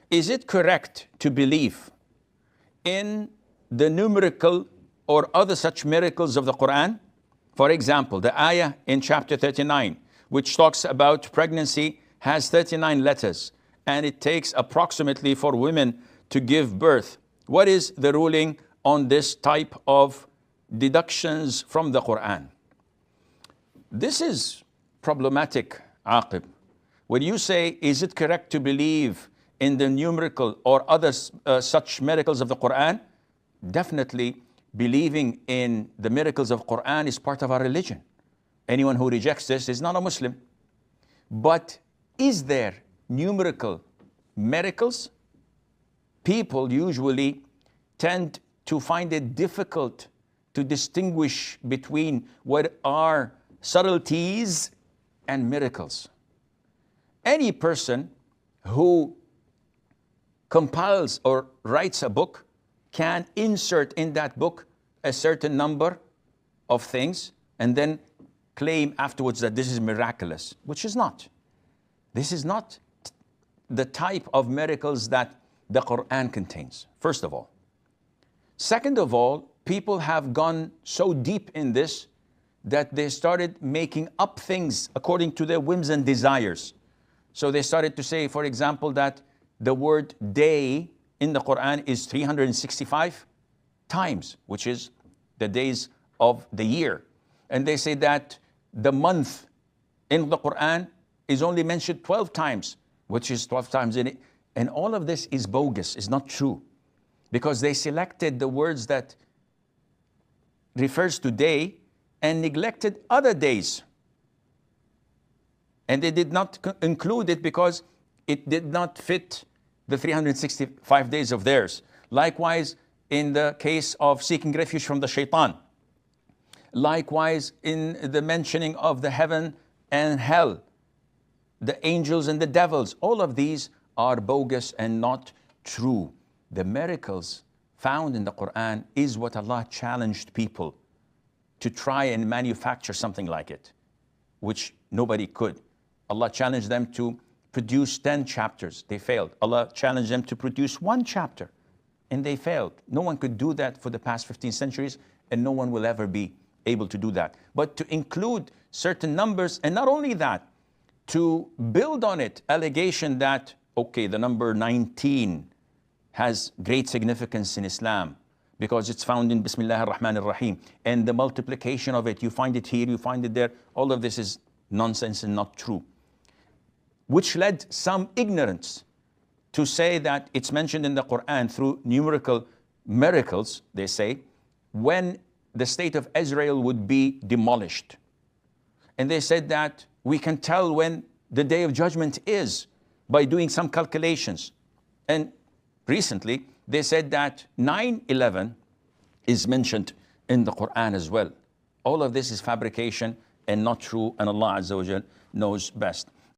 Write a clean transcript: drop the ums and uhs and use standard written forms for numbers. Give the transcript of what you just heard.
Is it correct to believe in the numerical or other such miracles of the Quran? For example, the ayah in chapter 39, which talks about pregnancy, has 39 letters, and it takes approximately for women to give birth. What is the ruling on this type of deductions from the Quran? This is problematic, Aqib. When you say, is it correct to believe in the numerical or other such miracles of the Quran? Definitely believing in the miracles of Quran is part of our religion. Anyone who rejects this is not a Muslim. But is there numerical miracles? People usually tend to find it difficult to distinguish between what are subtleties and miracles. Any person who compiles or writes a book can insert in that book a certain number of things and then claim afterwards that this is miraculous, which is not. This is not the type of miracles that the Quran contains, first of all. Second of all, people have gone so deep in this that they started making up things according to their whims and desires. So they started to say, for example, that the word day in the Quran is 365 times, which is the days of the year. And they say that the month in the Quran is only mentioned 12 times, which is 12 times in it. And all of this is bogus, is not true. Because they selected the words that refers to day and neglected other days. And they did not include it because it did not fit the 365 days of theirs. Likewise, in the case of seeking refuge from the shaitan. Likewise, in the mentioning of the heaven and hell, the angels and the devils. All of these are bogus and not true. The miracles found in the Quran is what Allah challenged people to try and manufacture something like it, which nobody could. Allah challenged them to produce 10 chapters. They failed. Allah challenged them to produce 1 chapter, and they failed. No one could do that for the past 15 centuries, and no one will ever be able to do that. But to include certain numbers, and not only that, to build on it allegation that, okay, the number 19 has great significance in Islam because it's found in Bismillah ar-Rahman ar-Rahim, and the multiplication of it, you find it here, you find it there. All of this is nonsense and not true, which led some ignorance to say that it's mentioned in the Quran through numerical miracles, they say, when the state of Israel would be demolished. And they said that we can tell when the day of judgment is by doing some calculations. And recently, they said that 9/11 is mentioned in the Quran as well. All of this is fabrication and not true, and Allah Azza wa Jal knows best.